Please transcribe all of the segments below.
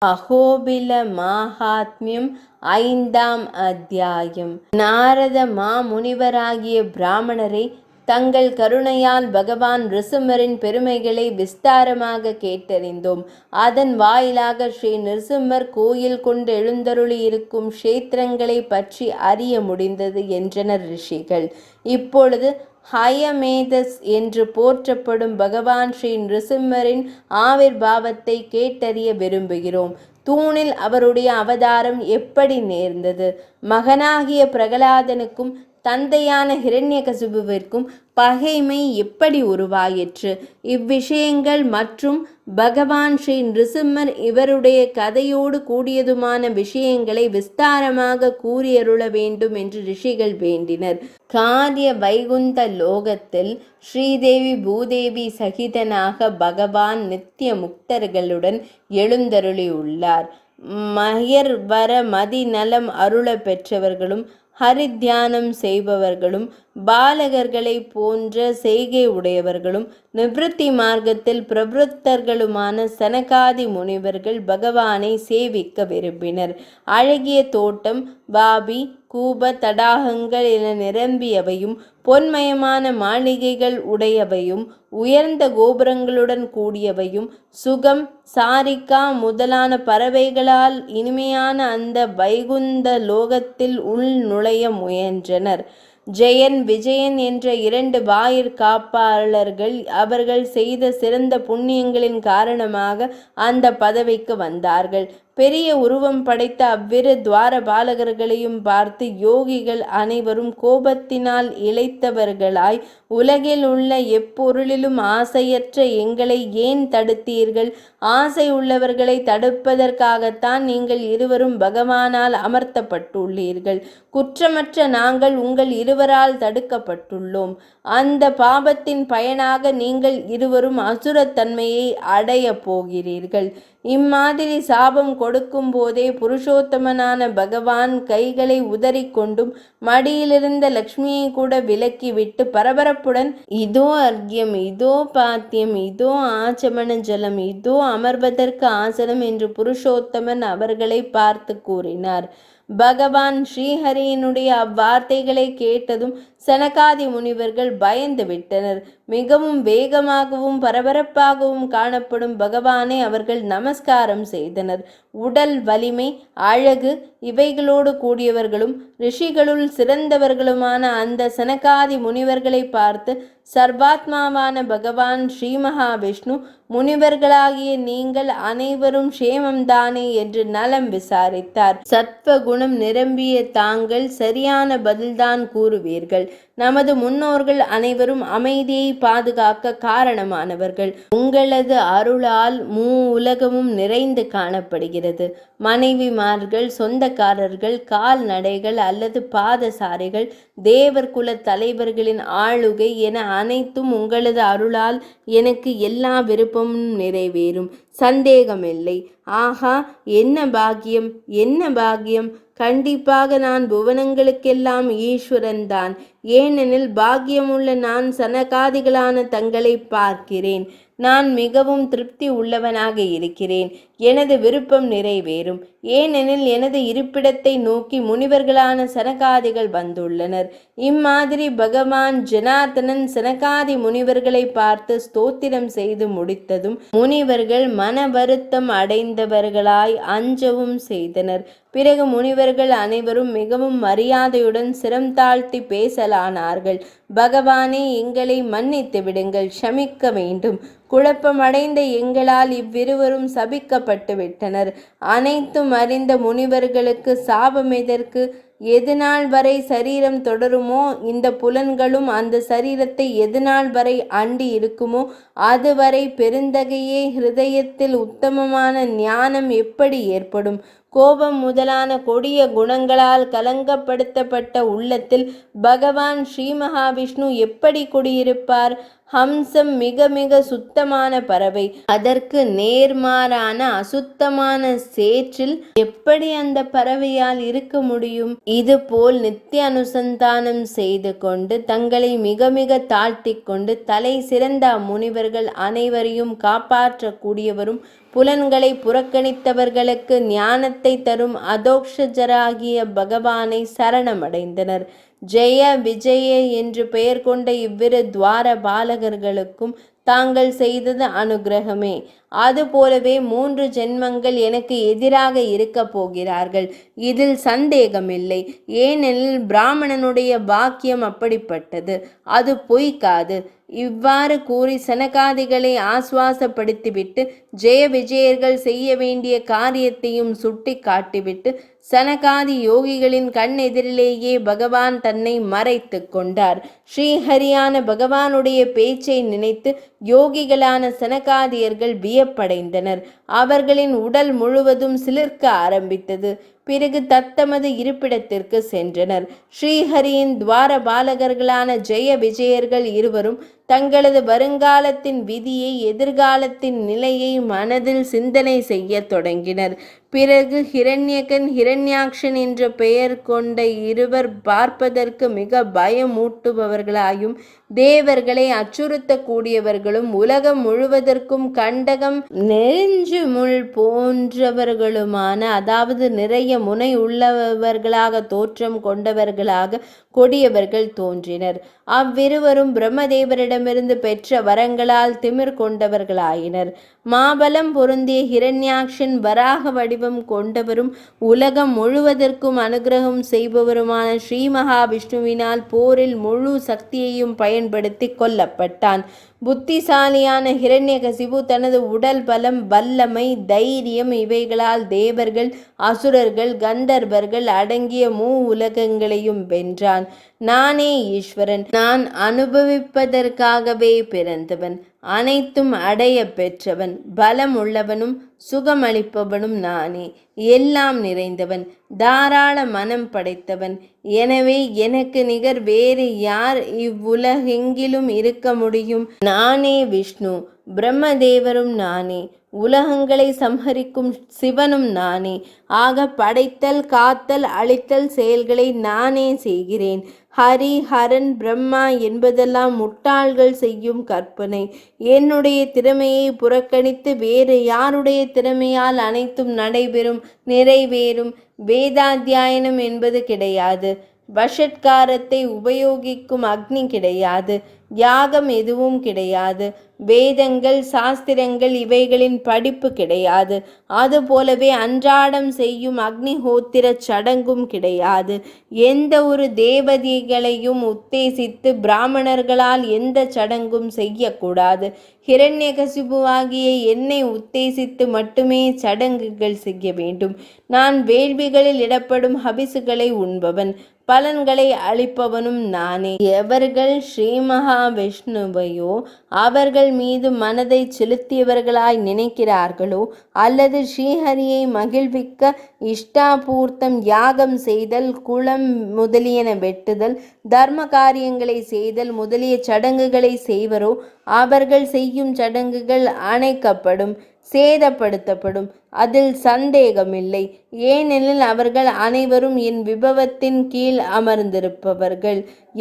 அஹோபில மாஹாத்மியம் 5ஆம் அத்தியாயம். நாரத மாமுனிவராகிய பிராமணரே, தங்கள் கருணையால் பகவான் நிருசிம்மரின் பெருமைகளை விஸ்தாரமாக கேட்டறிந்தோம். அதன் வாயிலாக ஸ்ரீ நிருசிம்மர் கோயில் கொண்டு எழுந்தருளி இருக்கும் க்ஷேத்திரங்களை பற்றி அறிய முடிந்தது என்றனர் ரிஷிகள். இப்பொழுது ஹயமேதஸ் என்று போற்றப்படும் பகவான் ஸ்ரீ நிருசிம்மரின் ஆவிர்பாவத்தை கேட்டறிய விரும்புகிறோம். தூணில் அவருடைய அவதாரம் எப்படி நேர்ந்தது? மகனாகிய பிரகலாதனுக்கும் தந்தையான ஹிரண்யகசிபுவிற்கும் பகைமை எப்படி உருவாயிற்று? இவ்விஷயங்கள் மற்றும் பகவான் ஸ்ரீ நிருசிம்மர் இவருடைய கதையோடு கூடியதுமான விஷயங்களை விஸ்தாரமாக கூறியருள வேண்டும் என்று ரிஷிகள் வேண்டினர். காரிய வைகுந்த லோகத்தில் ஸ்ரீதேவி பூதேவி சகிதனாக பகவான் நித்திய முக்தர்களுடன் எழுந்தருளியுள்ளார். மயர்வர மதி நலம் அருள பெற்றவர்களும் ஹரித்தியானம் செய்பவர்களும் பாலகர்களை போன்ற செய்கை உடையவர்களும் நிவிருத்தி மார்க்கத்தில் பிரவருத்தர்களுமான சனகாதி முனிவர்கள் பகவானை சேவிக்க விரும்பினர். அழகிய தோட்டம், வாபி, கூப தடாகங்கள் என நிரம்பியவையும் பொன்மயமான மாளிகைகள் உடையவையும் உயர்ந்த கோபுரங்களுடன் கூடியவையும் சுகம், சாரிகா முதலான பறவைகளால் இனிமையான அந்த வைகுந்த லோகத்தில் உள் நுழைய முயன்றனர். ஜெயன், விஜயன் என்ற 2 வாயிற்காப்பாளர்கள் அவர்கள் செய்த சிறந்த புண்ணியங்களின் காரணமாக அந்த பதவிக்கு வந்தார்கள். பெரிய உருவம் படைத்த அவ்விரு துவாரபாலகர்களையும் பார்த்து யோகிகள் அனைவரும் கோபத்தினால் இளைத்தவர்களாய், உலகில் உள்ள எப்பொருளிலும் ஆசையற்ற எங்களை ஏன் தடுத்தீர்கள்? ஆசை உள்ளவர்களை தடுப்பதற்காகத்தான் நீங்கள் இருவரும் பகவானால் அமர்த்தப்பட்டுள்ளீர்கள். குற்றமற்ற நாங்கள் உங்கள் இருவரால் தடுக்கப்பட்டுள்ளோம். அந்த பாபத்தின் பயனாக நீங்கள் இருவரும் அசுரத்தன்மையை அடைய போகிறீர்கள். இம்மாதிரி சாபம் கொடுக்கும் போதே புருஷோத்தமனான பகவான் கைகளை உதறிக்கொண்டும் மடியிலிருந்த லக்ஷ்மியை கூட விலக்கிவிட்டு பரபரப்புடன், இதோ அர்க்யம், இதோ பாத்தியம், இதோ ஆச்சமன ஜலம், இதோ அமர்வதற்கு ஆசனம் என்று புருஷோத்தமன் அவர்களை பார்த்து கூறினார். பகவான் ஸ்ரீஹரியினுடைய அவ்வார்த்தைகளை கேட்டதும் சனகாதி முனிவர்கள் பயந்து விட்டனர். மிகவும் வேகமாகவும் பரபரப்பாகவும் காணப்படும் பகவானை அவர்கள் நமஸ்காரம் செய்தனர். உடல் வலிமை, அழகு இவைகளோடு கூடியவர்களும் ரிஷிகளுள் சிறந்தவர்களுமான அந்த சனகாதி முனிவர்களை பார்த்து, சர்வாத்மாவான பகவான் ஸ்ரீ மகாவிஷ்ணு, முனிவர்களாகிய நீங்கள் அனைவரும் க்ஷேமம்தானே என்று நலம் விசாரித்தார். சத்வகுணம் நிரம்பிய தாங்கள் சரியான பதில்தான் கூறுவீர்கள். நமது முன்னோர்கள் அனைவரும் அமைதியை பாதுகாக்க காரணமானவர்கள். உங்களது அருளால் உலகமும் நிறைந்து காணப்படுகிறது. மனைவிமார்கள், சொந்தக்காரர்கள், கால்நடைகள் அல்லது பாதசாரிகள், தேவர் குல தலைவர்களின் ஆளுகை என அனைத்தும் உங்களது அருளால் எனக்கு எல்லா விருப்பமும் நிறைவேறும். சந்தேகமில்லை. ஆஹா, என்ன பாக்கியம், என்ன பாக்கியம்! கண்டிப்பாக நான் புவனங்களுக்கெல்லாம் ஈஸ்வரன்தான். ஏனெனில் பாக்கியமுள்ள நான் சனகாதிகளான தங்களை பார்க்கிறேன். நான் மிகவும் திருப்தி உள்ளவனாக இருக்கிறேன். எனது விருப்பம் நிறைவேறும். ஏனெனில் எனது இருப்பிடத்தை நோக்கி முனிவர்களான சனகாதிகள் வந்துள்ளனர். இம்மாதிரி பகவான் ஜனார்தனன் சனகாதி முனிவர்களை பார்த்து ஸ்தோத்திரம் செய்து முடித்ததும் முனிவர்கள் மன வருத்தம் அடைந்தவர்களாய் அஞ்சவும் செய்தனர். பிறகு முனிவர்கள் அனைவரும் மிகவும் மரியாதையுடன் சிரம் தாழ்த்தி பேசலானார்கள். பகவானே, எங்களை மன்னித்து விடுங்கள், க்ஷமிக்க வேண்டும். குழப்பமடைந்த எங்களால் இவ்விருவரும் சபிக்கப்பட்டு விட்டனர். அனைத்தும் அறிந்த முனிவர்களுக்கு சாபம் எதற்கு? எதுநாள் வரை சரீரம் தொடருமோ, இந்த புலன்களும் அந்த சரீரத்தை எதுநாள் வரை அண்டி இருக்குமோ அதுவரை பெருந்தகையே ஹிருதயத்தில் உத்தமமான ஞானம் எப்படி ஏற்படும்? கோபம் முதலான கொடிய குணங்களால் கலங்கப்படுத்தப்பட்ட உள்ளத்தில் பகவான் ஸ்ரீ மகாவிஷ்ணு எப்படி குடியிருப்பார்? ஹம்சம் மிக மிக சுத்தமான பறவை. அதற்கு நேர்மாறான அசுத்தமான சேற்றில் எப்படி அந்த பறவையால் இருக்க முடியும்? இதுபோல் நித்திய அனுசந்தானம் செய்து கொண்டு தங்களை மிக மிக தாழ்த்தி கொண்டு தலை சிறந்த முனிவர்கள் அனைவரையும் காப்பாற்றக்கூடியவரும் புலன்களை புறக்கணித்தவர்களுக்கு ஞானத்தை தரும் அதோக்ஷஜராகிய பகவானை சரணமடைந்தனர். ஜெய விஜய என்று பெயர் கொண்ட இவ்விரு துவார பாலகர்களுக்கும் தாங்கள் செய்தது அனுகிரகமே. அதுபோலவே 3 ஜென்மங்கள் எனக்கு எதிராக இருக்க போகிறார்கள், இதில் சந்தேகமில்லை. ஏனெனில் பிராமணனுடைய பாக்கியம் அப்படிப்பட்டது, அது பொய்க்காது. இவ்வாறு கூறி சனகாதிகளை ஆசுவாசப்படுத்திவிட்டு ஜெய விஜயர்கள் செய்ய வேண்டிய காரியத்தையும் சுட்டி காட்டிவிட்டு சனகாதி யோகிகளின் கண் எதிரிலேயே பகவான் தன்னை மறைத்து கொண்டார். ஸ்ரீஹரியான பகவானுடைய பேச்சை நினைத்து யோகிகளான சனகாதியர்கள் வியப்படைந்தனர். அவர்களின் உடல் முழுவதும் சிலிர்க்க ஆரம்பித்தது. பிறகு தத்தமது இருப்பிடத்திற்கு சென்றனர். ஸ்ரீஹரியின் துவார பாலகர்களான ஜெய விஜயர்கள் இருவரும் தங்களது வருங்காலத்தின் விதியை, எதிர்காலத்தின் நிலையை மனதில் சிந்தனை செய்ய தொடங்கினர். பிறகு ஹிரண்யகன், ஹிரண்யாக்ஷன் என்ற பெயர் கொண்ட இருவர் பார்ப்பதற்கு மிக பயமூட்டுபவர்களாயும் தேவர்களை அச்சுறுத்தக்கூடியவர்களும் உலகம் முழுவதற்கும் கண்டகம் நெருஞ்சு முள் போன்றவர்களுமான, அதாவது நிறைய முனை உள்ளவர்களாக தோற்றம் கொண்டவர்களாக கொடியவர்கள் தோன்றினர். அவ்விருவரும் பிரம்மதேவரிடமிருந்து பெற்ற வரங்களால் திமிர் கொண்டவர்களாயினர். மாபலம் பொருந்திய ஹிரண்யாக்ஷன் வராக வடிவம் கொண்டவரும் உலகம் முழுவதற்கும் அனுகிரகம் செய்பவருமான ஸ்ரீ மகாவிஷ்ணுவினால் போரில் முழு சக்தியையும் பயன்படுத்தி கொல்லப்பட்டான். புத்திசாலியான ஹிரண்யகசிபு தனது உடல் பலம், வல்லமை, தைரியம் இவைகளால் தேவர்கள், அசுரர்கள், கந்தர்வர்கள் அடங்கிய உலகங்களையும் வென்றான். நானே ஈஸ்வரன், நான் அனுபவிப்பதற்காகவே பிறந்தவன், அனைத்தும் அடைய பெற்றவன், பலம் உள்ளவனும் சுகமளிப்பவனும் நானே, எல்லாம் நிறைந்தவன், தாராள மனம் படைத்தவன். எனவே எனக்கு நிகர் வேறு யார் இவ்வுலகெங்கிலும் இருக்க முடியும்? நானே விஷ்ணு, பிரம்மதேவரும் நானே, உலகங்களை சம்ஹரிக்கும் சிவனும் நானே. ஆக படைத்தல், காத்தல், அழித்தல் செயல்களை நானே செய்கிறேன். ஹரி, ஹரன், பிரம்மா என்பதெல்லாம் முட்டாள்கள் செய்யும் கற்பனை. என்னுடைய திறமையை புறக்கணித்து வேறு யாருடைய திறமையால் அனைத்தும் நடைபெறும், நிறைவேறும்? வேதாத்தியாயனம் என்பது கிடையாது, வஷட்காரத்தை உபயோகிக்கும் அக்னி கிடையாது, யாகம் எதுவும் கிடையாது, வேதங்கள், சாஸ்திரங்கள் இவைகளின் படிப்பு கிடையாது. அதுபோலவே அன்றாடம் செய்யும் அக்னிஹோத்திர சடங்கும் கிடையாது. எந்த ஒரு தேவதைகளையும் உத்தேசித்து பிராமணர்களால் எந்த சடங்கும் செய்யக்கூடாது. ஹிரண்யகசிபுவாகிய என்னை உத்தேசித்து மட்டுமே சடங்குகள் செய்ய வேண்டும். நான் வேள்விகளில் இடப்படும் ஹபிசுகளை உண்பவன், பலன்களை அளிப்பவனும் நானே. எவர்கள் ஸ்ரீ மகாவிஷ்ணுவையோ அவர்கள் மீது மனதை செலுத்தியவர்களாய் நினைக்கிறார்களோ, அல்லது ஸ்ரீஹரியை மகிழ்விக்க இஷ்டாபூர்த்தம் யாகம் செய்தல், குளம் முதலியன வெட்டுதல், தர்ம காரியங்களை செய்தல் முதலிய சடங்குகளை செய்வரோ அவர்கள் செய்யும் சடங்குகள் அணைக்கப்படும், சேதப்படுத்தப்படும். அதில் சந்தேகமில்லை. ஏனெனில் அவர்கள் அனைவரும் என் விபவத்தின் கீழ் அமர்ந்திருப்பவர்கள்.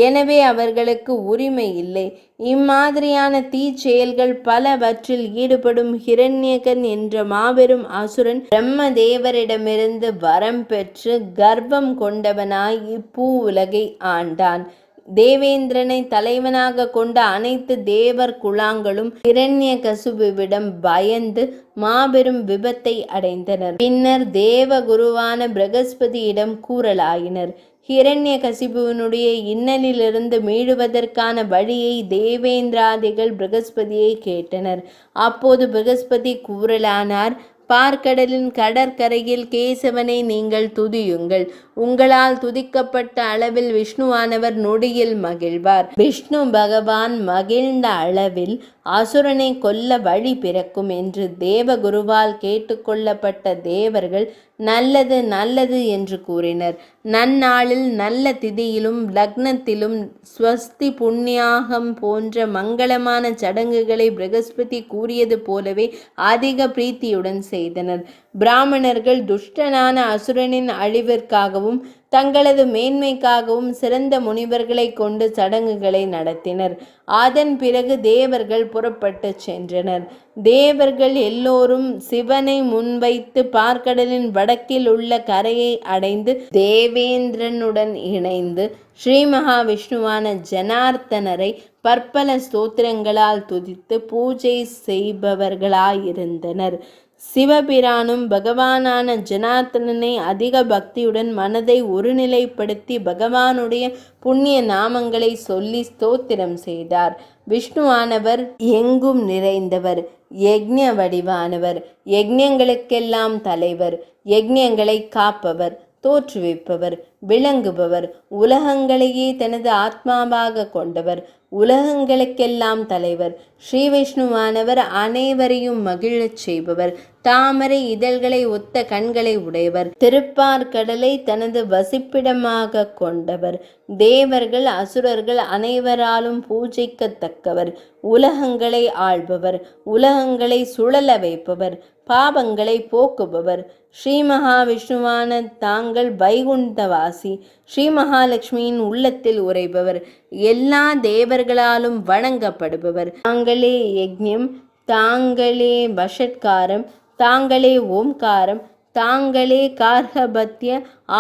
எனவே அவர்களுக்கு உரிமை இல்லை. இம்மாதிரியான தீச்செயல்கள் பலவற்றில் ஈடுபடும் ஹிரண்யகன் என்ற மாபெரும் அசுரன் பிரம்மதேவரிடமிருந்து வரம் பெற்று கர்வம் கொண்டவனாய் இப்பூ உலகை ஆண்டான். தேவேந்திரனை தலைவனாக கொண்ட அனைத்து தேவர் குலாங்களும் ஹிரண்யகசிபுவிடம் பயந்து மாபெரும் விபத்தை அடைந்தனர். பின்னர் தேவகுருவான பிரகஸ்பதியிடம் கூறலாயினர். ஹிரண்யகசிபுவினுடைய இன்னலிலிருந்து மீளுவதற்கான வழியை தேவேந்திராதிகள் பிரகஸ்பதியை கேட்டனர். அப்போது பிரகஸ்பதி கூறலானார், பார்க்கடலின் கடற்கரையில் கேசவனை நீங்கள் துதியுங்கள். உங்களால் துதிக்கப்பட்ட அளவில் விஷ்ணுவானவர் நொடியில் மகிழ்வார். விஷ்ணு பகவான் மகிழ்ந்த அளவில் அசுரனை கொல்ல வழி பிறக்கும் என்று தேவகுருவால் கேட்டுக்கொள்ளப்பட்ட தேவர்கள் நல்லது நல்லது என்று கூறினர். நன்னாளில் நல்ல திதியிலும் லக்னத்திலும் ஸ்வஸ்தி புண்ணியாகம் போன்ற மங்களமான சடங்குகளை பிரகஸ்பதி கூறியது போலவே அதிக பிரீத்தியுடன் செய்தனர். பிராமணர்கள் துஷ்டனான அசுரனின் அழிவிற்காகவும் தங்களது மேன்மைக்காகவும் சிறந்த முனிவர்களை கொண்டு சடங்குகளை நடத்தினர். அதன் பிறகு தேவர்கள் புறப்பட்டு சென்றனர். தேவர்கள் எல்லோரும் சிவனை முன்வைத்து பார்க்கடலின் வடக்கில் உள்ள கரையை அடைந்து தேவேந்திரனுடன் இணைந்து ஸ்ரீ மகாவிஷ்ணுவான ஜனார்த்தனரை பற்பல ஸ்தோத்திரங்களால் துதித்து பூஜை செய்பவர்களாயிருந்தனர். சிவபிரானும் பகவானான ஜனார்த்தனனை அதிக பக்தியுடன் மனதை ஒருநிலைப்படுத்தி பகவானுடைய புண்ணிய நாமங்களை சொல்லி ஸ்தோத்திரம் செய்தார். விஷ்ணுவானவர் எங்கும் நிறைந்தவர், யக்ஞ வடிவானவர், யக்ஞங்களுக்கெல்லாம் தலைவர், யக்ஞங்களை காப்பவர், தோற்றுவிப்பவர், விளங்குபவர், உலகங்களையே தனது ஆத்மாவாக கொண்டவர், உலகங்களுக்கெல்லாம் தலைவர். ஸ்ரீ விஷ்ணுவானவர் அனைவரையும் மகிழச் செய்பவர், தாமரை இதழ்களை ஒத்த கண்களை உடையவர், திருப்பார்கடலை தனது வசிப்பிடமாக கொண்டவர், தேவர்கள் அசுரர்கள் அனைவராலும் பூஜைக்கத்தக்கவர், உலகங்களை ஆள்பவர், உலகங்களை சுழல வைப்பவர், பாவங்களை போக்குபவர். ஸ்ரீ மகாவிஷ்ணுவான தாங்கள் வைகுண்டவாசி, ஸ்ரீ மகாலட்சுமியின் உள்ளத்தில் உறைபவர், எல்லா தேவர்களாலும் வணங்கப்படுபவர். தாங்களே யக்ஞம், தாங்களே வஷட்காரம், தாங்களே ஓம்காரம், தாங்களே கார்கபத்திய,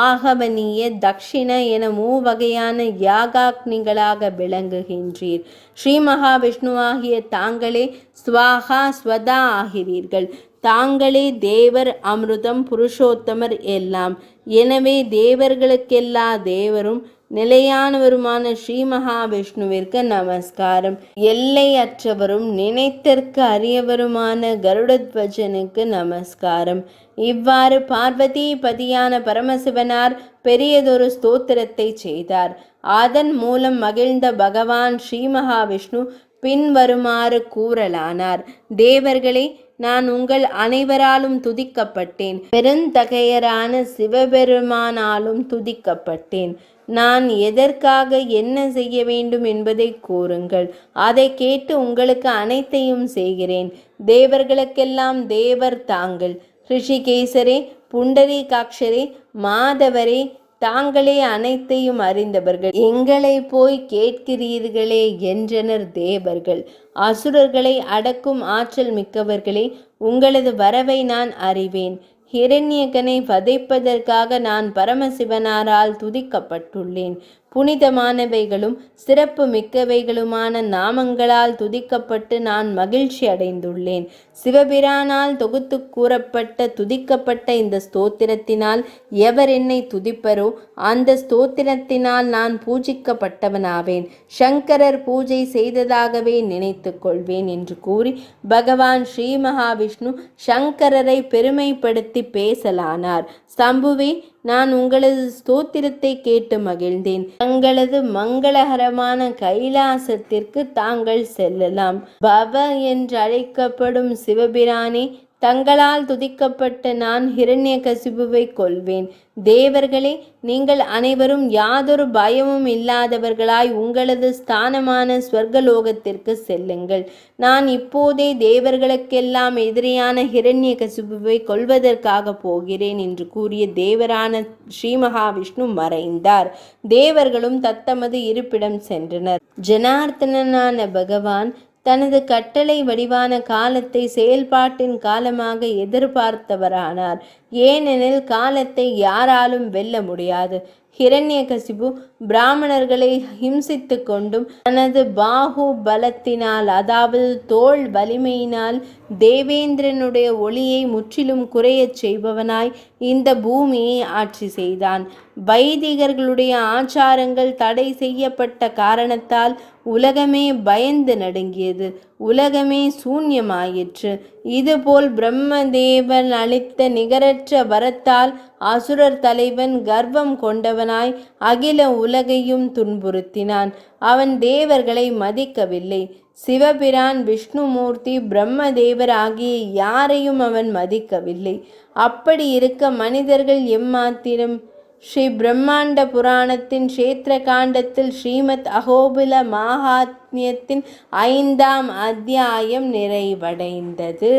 ஆகவனிய, தக்ஷிண என மூவகையான யாகாக்னிகளாக விளங்குகின்றீர். ஸ்ரீ மகாவிஷ்ணுவாகிய தாங்களே ஸ்வாகா ஸ்வதா ஆகிறீர்கள். தாங்களே தேவர், அமிர்தம், புருஷோத்தமர் எல்லாம். எனவே தேவர்களுக்கெல்லா தேவரும் நிலையானவருமான ஸ்ரீ மகாவிஷ்ணுவிற்கு நமஸ்காரம். எல்லையற்றவரும் நினைத்தற்கு அரியவருமான கருடத்வஜனுக்கு நமஸ்காரம். இவ்வாறு பார்வதி பதியான பரமசிவனார் பெரியதொரு ஸ்தோத்திரத்தை செய்தார். அதன் மூலம் மகிழ்ந்த பகவான் ஸ்ரீ மகாவிஷ்ணு பின்வருமாறு கூறலானார். தேவர்களே, நான் உங்கள் அனைவராலும் துதிக்கப்பட்டேன். பெருந்தகையரான சிவபெருமானாலும் துதிக்கப்பட்டேன். நான் எதற்காக என்ன செய்ய வேண்டும் என்பதை கூறுங்கள். அதை கேட்டு உங்களுக்கு அனைத்தையும் செய்கிறேன். தேவர்களுக்கெல்லாம் தேவர் தாங்கள். ரிஷிகேசரே, புண்டரீகாட்சரே, மாதவரே, தாங்களே அனைத்தையும் அறிந்தவர்கள். எங்களை போய் கேட்கிறீர்களே என்றனர் தேவர்கள். அசுரர்களை அடக்கும் ஆற்றல் மிக்கவர்களே, உங்களது வரவை நான் அறிவேன். ஹிரண்யகனை வதைப்பதற்காக நான் பரமசிவனாரால் துதிக்கப்பட்டுள்ளேன். புனிதமானவைகளும் சிறப்பு மிக்கவைகளுமான நாமங்களால் துதிக்கப்பட்டு நான் மகிழ்ச்சி அடைந்துள்ளேன். சிவபிரானால் தொகுத்து கூறப்பட்ட துதிக்கப்பட்ட இந்த ஸ்தோத்திரத்தினால் எவர் என்னை துதிப்பரோ அந்த ஸ்தோத்திரத்தினால் நான் பூஜிக்கப்பட்டவனாவேன். சங்கரர் பூஜை செய்ததாகவே நினைத்து கொள்வேன் என்று கூறி பகவான் ஸ்ரீ மகாவிஷ்ணு சங்கரரை பெருமைப்படுத்தி பேசலானார். சம்புவே, நான் உங்களது ஸ்தோத்திரத்தை கேட்டு மகிழ்ந்தேன். தங்களது மங்களகரமான கைலாசத்திற்கு தாங்கள் செல்லலாம். பவ என்று அழைக்கப்படும் சிவபிரானே, தங்களால் துதிக்கப்பட்ட நான் ஹிரண்யகசிபுவை கொல்வேன். தேவர்களே, நீங்கள் அனைவரும் யாதொரு பயமும் இல்லாதவர்களாய் உங்களது ஸ்தானமான ஸ்வர்கலோகத்திற்கு செல்லுங்கள். நான் இப்போதே தேவர்களுக்கெல்லாம் எதிரியான ஹிரண்யகசிபுவை கொல்வதற்காக போகிறேன் என்று கூறிய தேவரான ஸ்ரீ மகாவிஷ்ணு மறைந்தார். தேவர்களும் தத்தமது இருப்பிடம் சென்றனர். ஜனார்த்தனனான பகவான் தனது கட்டளை வடிவான காலத்தை செயல்பாட்டின் காலமாக எதிர்பார்த்தவரானார். ஏனெனில் காலத்தை யாராலும் வெல்ல முடியாது. ஹிரண்யகசிபு பிராமணர்களை ஹிம்சித்து கொண்டும் தனது பாகு பலத்தினால், அதாவது தோள் வலிமையினால், தேவேந்திரனுடைய ஒளியை முற்றிலும் குறையச் செய்பவனாய் இந்த பூமியை ஆட்சி செய்தான். வைதிகர்களுடைய ஆச்சாரங்கள் தடை செய்யப்பட்ட காரணத்தால் உலகமே பயந்து நடுங்கியது. உலகமே சூன்யமாயிற்று. இதுபோல் பிரம்மதேவன் அளித்த நிகரற்ற வரத்தால் அசுரர் தலைவன் கர்வம் கொண்டவனாய் அகில உலகையும் துன்புறுத்தினான். அவன் தேவர்களை மதிக்கவில்லை. சிவபிரான், விஷ்ணுமூர்த்தி, பிரம்மதேவர் ஆகிய யாரையும் அவன் மதிக்கவில்லை. அப்படி இருக்க மனிதர்கள் எம்மாத்திரம்? ஸ்ரீ பிரம்மாண்ட புராணத்தின் க்ஷேத்திர காண்டத்தில் ஸ்ரீமத் அகோபில மாஹாத்மியத்தின் 5ஆம் அத்தியாயம் நிறைவடைந்தது.